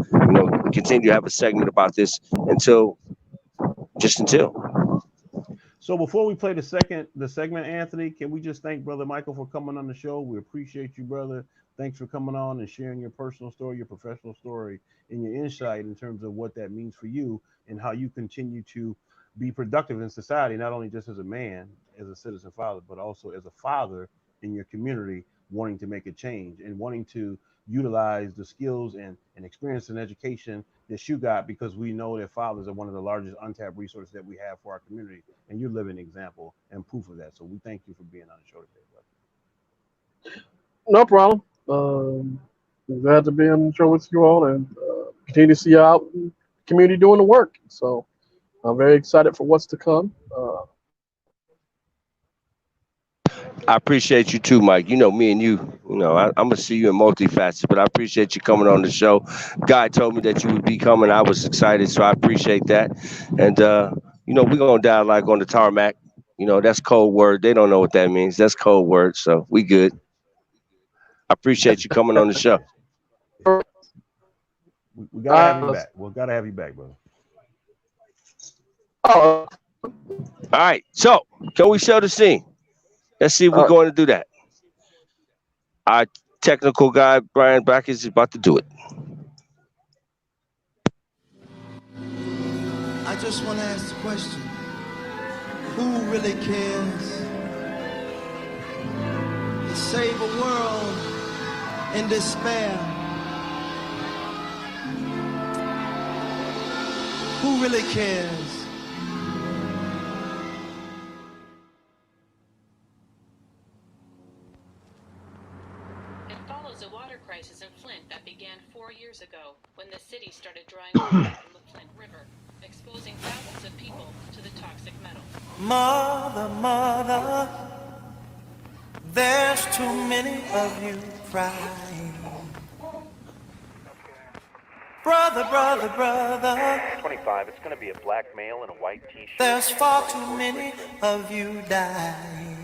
continue to have a segment about this until. So before we play the segment, Anthony, can we just thank Brother Michael for coming on the show? We appreciate you, brother. Thanks for coming on and sharing your personal story, your professional story, and your insight in terms of what that means for you, and how you continue to be productive in society, not only just as a man, as a citizen father, but also as a father in your community, wanting to make a change and wanting to utilize the skills and experience and education that you got, because we know that fathers are one of the largest untapped resources that we have for our community, and you're living example and proof of that. So we thank you for being on the show today, brother. No problem. I'm glad to be on the show with you all and continue to see you out in the community doing the work. So I'm very excited for what's to come. I appreciate you too, Mike. You know, me and you, I'm gonna see you in multifaceted, but I appreciate you coming on the show. Guy told me that you would be coming. I was excited, so I appreciate that. And we're gonna dialogue on the tarmac. That's code word. They don't know what that means. That's code word. So we good. I appreciate you coming on the show. We gotta have you back. We gotta have you back, brother. All right. So can we show the scene? Let's see if we're going to do that. Our technical guy, Brian Brackett, is about to do it. I just want to ask the question, who really cares to save a world in despair? Who really cares? Crisis in Flint that began 4 years ago when the city started drawing water from the Flint River, exposing thousands of people to the toxic metal. Mother, mother, there's too many of you crying. Brother, brother, brother, 25, it's going to be a black male in a white t-shirt. There's far too many of you dying.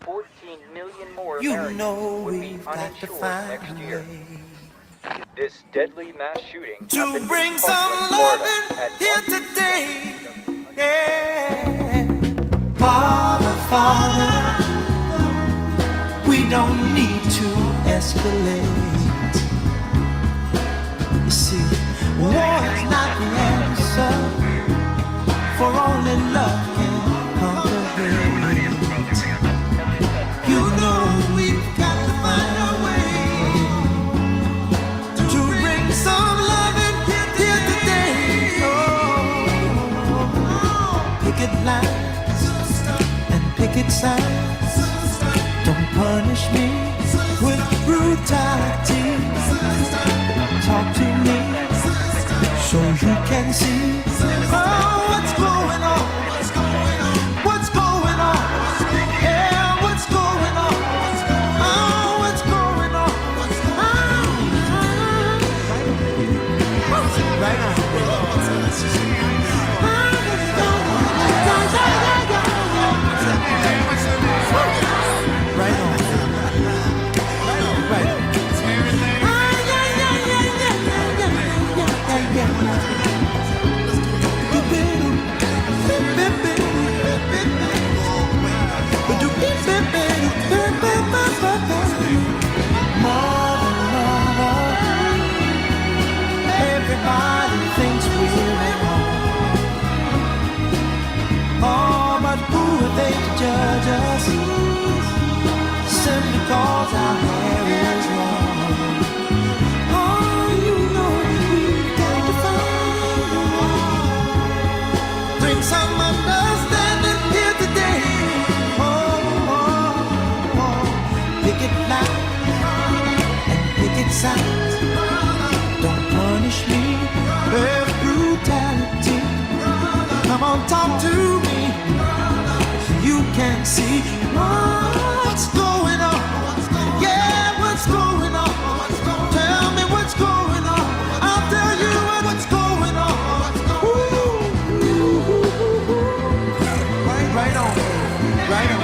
14 million more You Americans know would be we've got to uninsured find next a year. way This deadly mass shooting to bring some loving here today. Yeah. Father, Father, we don't need to escalate. You see, war is not the answer, for only love can conquer hate. You know we've got to find a way to bring some love in here today. Oh, picket lines and picket signs. Don't punish me with brutality. Talk to me so you can see what's going on. What's going on? Yeah, what's going on? Oh, what's going on? Right on. Right on. Right on. Everybody thinks we're wrong. Oh, but who are they to judge us? Simply cause our hair is long. Oh, you know we've got to find a way. Bring some understanding here today. Picket lines and picket signs. Don't punish me with brutality. Come on, talk to me so you can see what's going on. Yeah, what's going on? Tell me what's going on. I'll tell you what's going on. Right on, right on.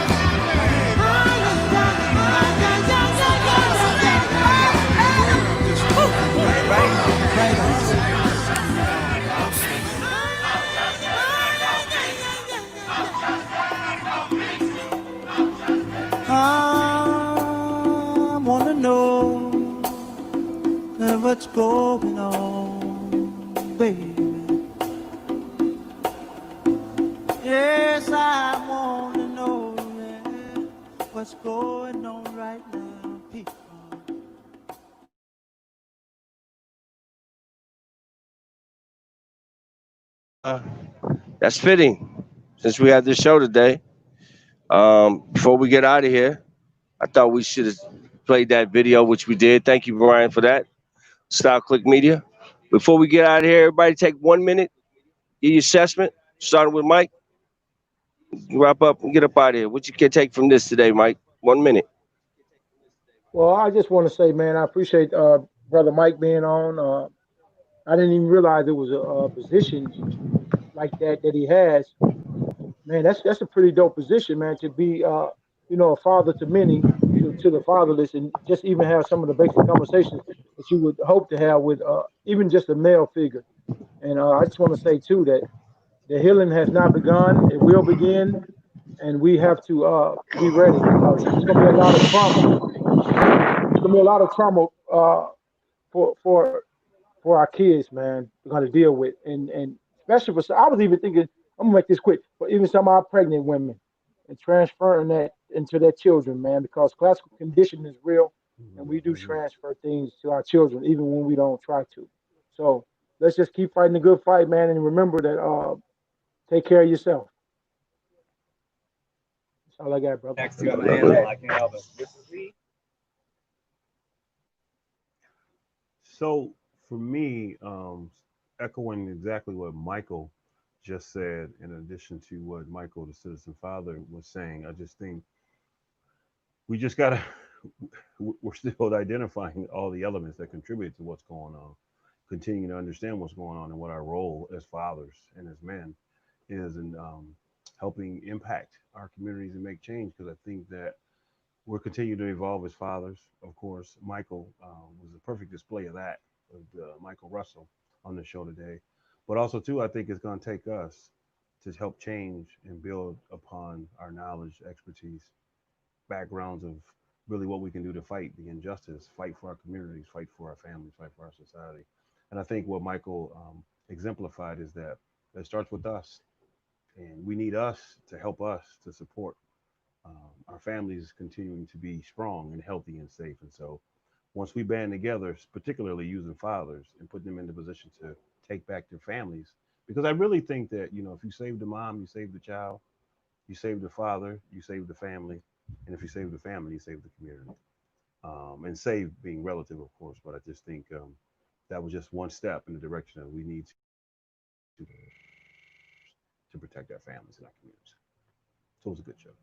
I wanna know what's going on, baby. Yes, I wanna know what's going on right now, people. That's fitting since we had this show today. Before we get out of here, I thought we should played that video, which we did. Thank you, Brian, for that. Style Click Media. Before we get out of here, everybody take 1 minute, give your assessment, starting with Mike. Wrap up and get up out of here. What you can take from this today, Mike? 1 minute. Well, I just want to say, man, I appreciate brother Mike being on. I didn't even realize there was a position like that he has. Man, that's a pretty dope position, man, to be a father to many, to the fatherless, and just even have some of the basic conversations that you would hope to have with even just a male figure. And I just want to say too that the healing has not begun; it will begin, and we have to be ready because it's going to be a lot of trauma. It's going to be a lot of trauma for for for our kids, man. We're going to deal with, and especially for. I was even thinking, I'm gonna make this quick, for even some of our pregnant women, and transferring that into their children, man, because classical conditioning is real, and we do transfer things to our children even when we don't try to. So let's just keep fighting the good fight, man, and remember that take care of yourself. That's all I got, brother. Next to Angela, So for me, echoing exactly what Michael just said, in addition to what Michael, the citizen father, was saying, I just think we just gotta, we're still identifying all the elements that contribute to what's going on, continuing to understand what's going on and what our role as fathers and as men is in helping impact our communities and make change. Because I think that we're continuing to evolve as fathers. Of course, Michael was a perfect display of that, with Michael Russell on the show today. But also, too, I think it's going to take us to help change and build upon our knowledge, expertise, backgrounds of really what we can do to fight the injustice, fight for our communities, fight for our families, fight for our society. And I think what Michael exemplified is that it starts with us. And we need us to help us to support our families continuing to be strong and healthy and safe. And so once we band together, particularly using fathers and putting them in the position to take back their families, because I really think that, if you save the mom, you save the child, you save the father, you save the family. And if you save the family, you save the community. And save being relative, of course, but I just think that was just one step in the direction that we need to protect our families and our communities. So it was a good show.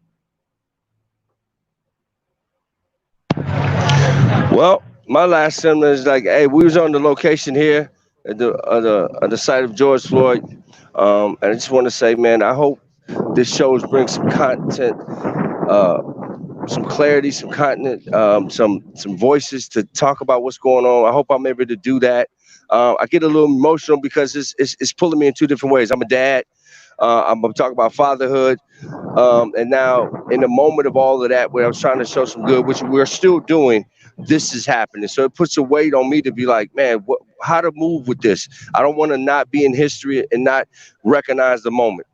Well, my last sentiment is like, hey, we was on the location here at the site of George Floyd, and I just want to say, man, I hope this shows bring some content, some clarity, some content, some voices to talk about what's going on. I hope I'm able to do that. I get a little emotional because it's pulling me in two different ways. I'm a dad. I'm gonna talk about fatherhood, and now in the moment of all of that, where I was trying to show some good, which we're still doing, this is happening. So it puts a weight on me to be like, man, how to move with this. I don't want to not be in history and not recognize the moment.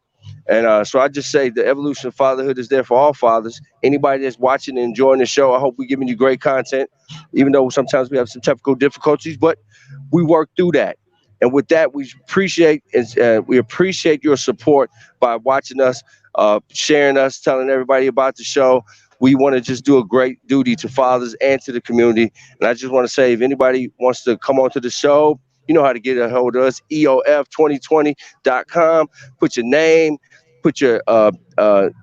And so I just say the evolution of fatherhood is there for all fathers. Anybody that's watching and enjoying the show, I hope we're giving you great content, even though sometimes we have some technical difficulties, but we work through that. And with that, we appreciate your support by watching us, sharing us, telling everybody about the show. We want to just do a great duty to fathers and to the community. And I just want to say, if anybody wants to come onto the show, you know how to get a hold of us, EOF2020.com. Put your name, put your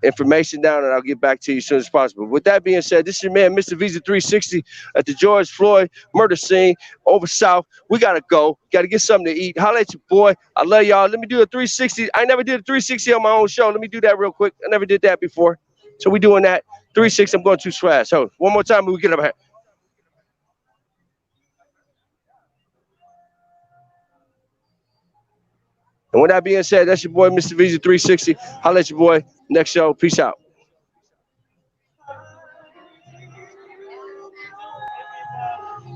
information down, and I'll get back to you as soon as possible. With that being said, this is your man, Mr. Visa 360 at the George Floyd murder scene over south. We got to go. Got to get something to eat. Holla at your boy. I love y'all. Let me do a 360. I never did a 360 on my own show. Let me do that real quick. I never did that before. So we doing that. 360, I'm going too fast. So one more time, we get up here. And with that being said, that's your boy, Mr. Visa 360. Holla at your boy. Next show. Peace out.